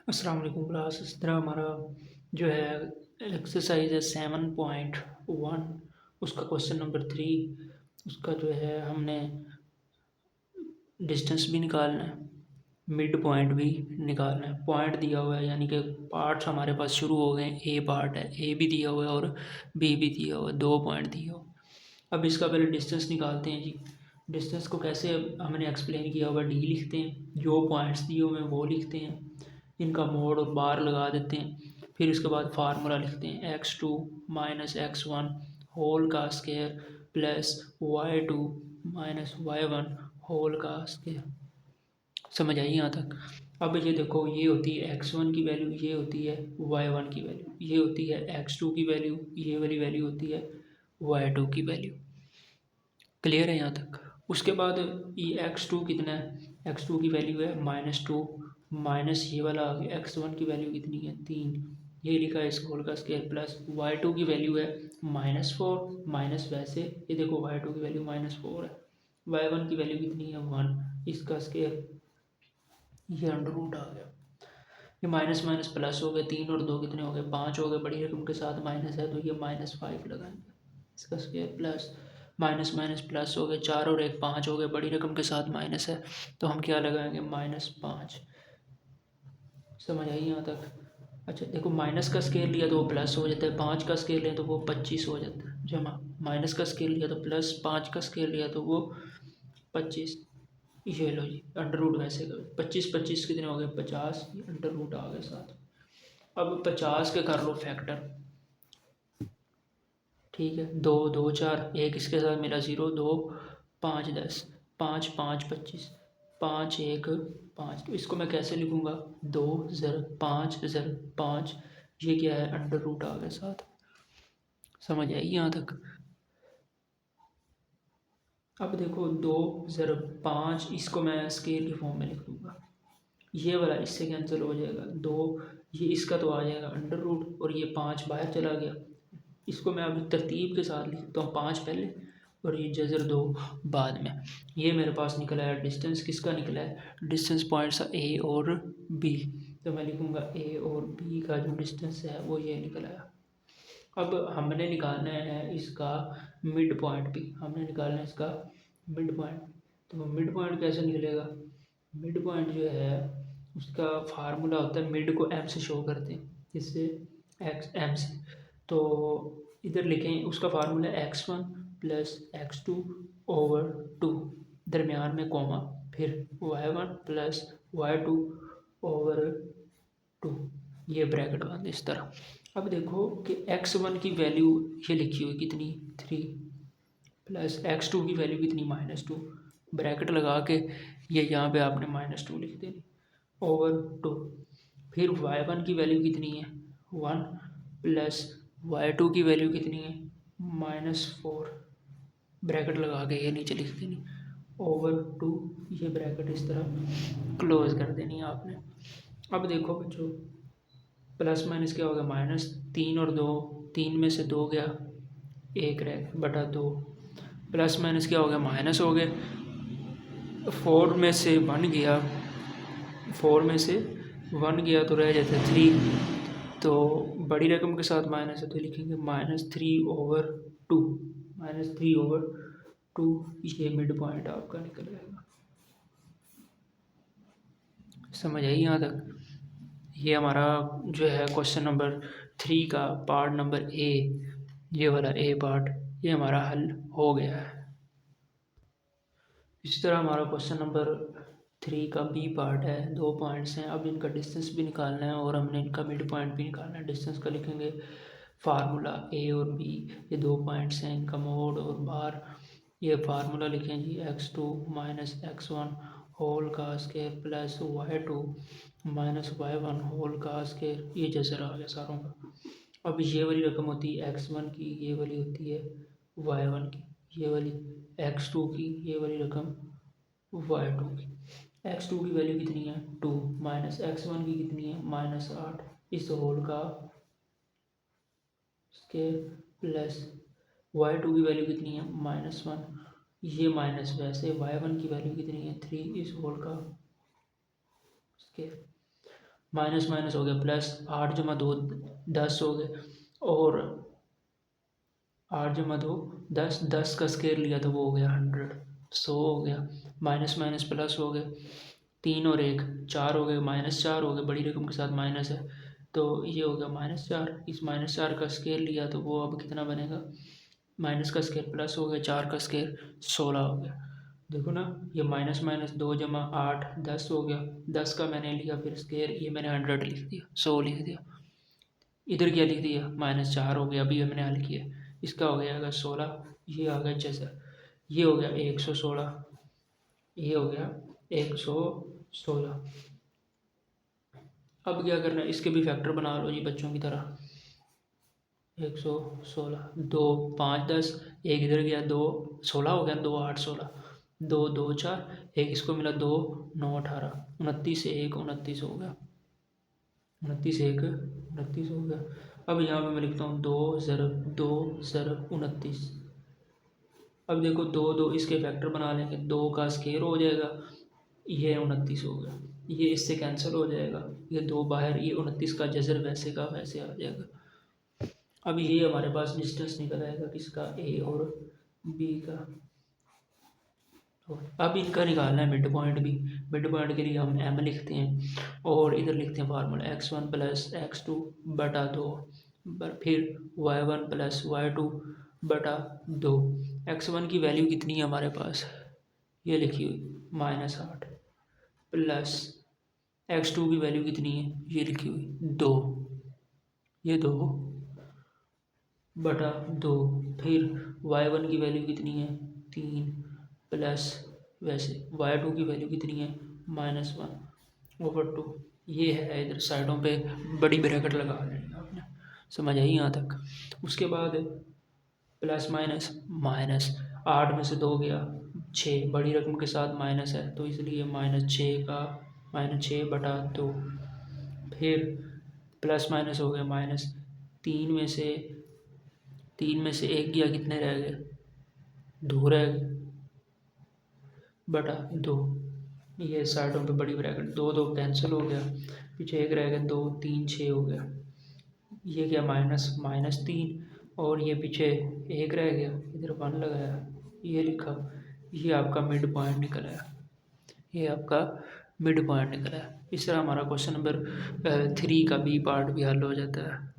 अस्सलाम वालेकुम क्लास। इस तरह हमारा जो है एक्सरसाइज है 7.1, उसका क्वेश्चन नंबर 3। उसका जो है हमने डिस्टेंस भी निकालना है, मिड पॉइंट भी निकालना है। पॉइंट दिया हुआ है यानी कि पार्ट्स हमारे पास शुरू हो गए। ए पार्ट है, ए भी दिया हुआ है और बी भी दिया हुआ है, 2 पॉइंट दिए हुआ। अब इसका पहले डिस्टेंस निकालते हैं जी। डिस्टेंस को कैसे हमने एक्सप्लेन किया हुआ, डी लिखते हैं, जो पॉइंट्स दिए हुए हैं वो लिखते हैं, इनका मोड और बार लगा देते हैं। फिर इसके बाद फार्मूला लिखते हैं x2 माइनस x1 होल का square plus y2 minus y1 whole का स्केयर। समझ आई यहाँ तक? अब ये देखो, ये होती है x1 की वैल्यू, ये होती है y1 की वैल्यू, ये होती है x2 की वैल्यू, ये वाली वैल्यू होती है y2 की वैल्यू। क्लियर है यहाँ तक? उसके बाद ये x2 कितना है, x2 की वैल्यू है -2 माइनस ये वाला आ गया x1 की वैल्यू कितनी है 3, ये लिखा है इस होल का स्केयर प्लस y2 की वैल्यू है -4 माइनस वैसे ये देखो y2 की वैल्यू -4 है, y1 की वैल्यू कितनी है 1, इसका स्केयर ये अंडर रूट आ गया। ये माइनस माइनस प्लस हो गए, 3 और 2 कितने हो गए 5 हो गए, बड़ी रकम के साथ माइनस है तो ये -5 लगाएंगे, इसका square plus minus minus plus हो गए, 4 और 1 5 हो गए, बड़ी रकम के साथ माइनस है तो हम क्या लगाएंगे -5। समझ आई यहाँ तक? अच्छा देखो, माइनस का स्केल लिया तो वो प्लस हो जाता है, 5 का स्केल लिया तो वो 25 हो जाता है जमा, माइनस का स्केल लिया तो प्लस, 5 का स्केल लिया तो वो 25। ये लो जी, अंडर रूट वैसे करो, 25 25 कितने हो गए 50, अंडर रूट आ गए साथ। अब 50 के कर लो फैक्टर, ठीक है, 2 2 4, एक इसके साथ मिला 0, 2 5 10, 5 5 25, 5 1 5, तो इसको मैं कैसे लिखूँगा 2 ज़र 5 ज़र 5, ये क्या है अंडर रूट आ गया साथ। समझ आई यहाँ तक? अब देखो 2 ज़र 5, इसको मैं स्केल की फॉर्म में लिख दूँगा, ये वाला इससे कैंसिल हो जाएगा, 2 ये इसका तो आ जाएगा अंडर रूट और ये 5 बाहर चला गया। इसको मैं अभी तरतीब के साथ लिखता हूँ, 5 पहले और ये जज़र 2 बाद में। ये मेरे पास निकला है डिस्टेंस, किसका निकला है डिस्टेंस पॉइंट्स ए और बी, तो मैं लिखूँगा ए और बी का जो डिस्टेंस है वो ये निकला है। अब हमने निकालना है इसका मिड पॉइंट भी, हमने निकालना है इसका मिड पॉइंट। तो मिड पॉइंट कैसे निकलेगा, मिड पॉइंट जो है उसका फार्मूला होता है, मिड को एम से शो करते हैं, इससे एक्स एम से, तो इधर लिखें उसका formula x1 plus x2 over 2, दरमियान में कॉमा, फिर y1 प्लस y2 ओवर 2, ये ब्रैकेट बंद इस तरह। अब देखो कि x1 की वैल्यू ये लिखी हुई कितनी 3 प्लस x2 की वैल्यू कितनी -2, ब्रैकेट लगा के ये यहाँ पे आपने -2 लिख देनी ओवर 2, फिर y1 की वैल्यू कितनी है 1 प्लस y2 की वैल्यू कितनी है -4, ब्रैकेट लगा के ये नीचे लिख देनी ओवर 2, ये ब्रैकेट इस तरह क्लोज कर देनी है आपने। अब देखो बच्चों, प्लस माइनस क्या हो गया माइनस, 3 और 2, 3 में से 2 गया, 1 रह गया बटा 2, प्लस माइनस क्या हो गया माइनस हो गए, 4 में से 1 गया, 4 में से 1 गया तो रह जाता है 3, तो बड़ी रकम के साथ माइनस है तो लिखेंगे -3 ओवर 2, -3 ओवर 2, ये मिड पॉइंट आपका निकल जाएगा। समझ आई यहाँ तक? ये हमारा जो है क्वेश्चन नंबर 3 का पार्ट नंबर ए, ये वाला ए पार्ट ये हमारा हल हो गया है। इसी तरह हमारा क्वेश्चन नंबर 3 का बी पार्ट है, 2 पॉइंट्स हैं, अब इनका डिस्टेंस भी निकालना है और हमने इनका मिड पॉइंट भी निकालना है। डिस्टेंस का लिखेंगे फार्मूला ए और बी, ये 2 पॉइंट्स हैं, इनका मोड और बार, ये फार्मूला लिखें जी x2 माइनस x1 होल का square plus y2 minus y1 whole का स्केयर, ये जैसे आ गया सारों का। अब ये वाली रकम होती है x1 की, ये वाली होती है y1 की, ये वाली x2 की, ये वाली रकम y2 की। x2 की वैल्यू कितनी है 2 माइनस x1 की कितनी है -8, इस होल का स्केयर प्लस y2 की वैल्यू कितनी है -1, ये माइनस वैसे y1 की वैल्यू कितनी है 3, इस होल का स्केयर। माइनस माइनस हो गया प्लस, 8 जमा 2 10 हो गए, और 8 जमा 2 10, 10 का स्केयर लिया तो वो हो गया 100, 100 हो गया। माइनस माइनस प्लस हो गए, 3 और 1 4 हो गए, -4 हो गए, बड़ी रकम के साथ माइनस है तो ये हो गया -4। इस -4 का स्केयर लिया तो वो अब कितना बनेगा, माइनस का स्केयर प्लस हो गया, 4 का स्केयर 16 हो गया। देखो ना, ये माइनस माइनस 2 जमा 8 10 हो गया, 10 का मैंने लिया फिर स्केयर, ये मैंने 100 लिख दिया, 100 लिख दिया। इधर क्या लिख दिया, -4 हो गया, अभी मैंने हल किया, इसका हो गया 16, ये आ गया जैसा, ये हो गया 116, ये हो गया 116। अब क्या करना है, इसके भी फैक्टर बना लो जी बच्चों की तरह। 116, 2 5 10, एक इधर गया, 2 16 हो गया, 2 8 16, 2 2 4, एक इसको मिला 2 9 18, 29 1 29 हो गया, 29 1 29 हो गया। अब यहाँ पे मैं लिखता हूँ 2 ज़रब 2 ज़रब 29। अब देखो 2 2 इसके फैक्टर बना लेंगे, 2 का स्केयर हो जाएगा, ये 29 हो गया, ये इससे कैंसिल हो जाएगा, ये 2 बाहर, ये 29 का जज़र वैसे का वैसे आ जाएगा। अब ये हमारे पास डिस्टेंस निकल आएगा किसका, ए और बी का। अब इनका निकालना है मिड पॉइंट भी। मिड पॉइंट के लिए हम एम लिखते हैं और इधर लिखते हैं फार्मूला x1 प्लस x2 बटा 2, फिर y1 प्लस y2 बटा 2। x1 की वैल्यू कितनी है हमारे पास, ये लिखी हुई -8, प्लस x2 की वैल्यू कितनी है, ये लिखी हुई 2, ये 2 बटा 2, फिर y1 की वैल्यू कितनी है 3, प्लस वैसे y2 की वैल्यू कितनी है -1/2। ये है, इधर साइडों पे बड़ी ब्रैकेट लगा लेनी आपने, समझ आई यहाँ तक। उसके बाद प्लस माइनस माइनस, 8 में से 2 गया 6, बड़ी रकम के साथ माइनस है तो इसलिए -6 का -6 बटा 2, फिर प्लस माइनस हो गया माइनस, 3 में से 1 गया, कितने रह गए 2 रह गए, बटा 2। ये साइडों पे बड़ी ब्रैकेट, 2 2 कैंसिल हो गया, पीछे 1 रह गया, 2 3 6 हो गया, ये क्या -3, और ये पीछे 1 रह गया, इधर 1 लगाया, ये लिखा, ये आपका मिड पॉइंट निकल आया, ये आपका मिड पॉइंट निकला है। इस तरह हमारा क्वेश्चन नंबर 3 का बी पार्ट भी हल हो जाता है।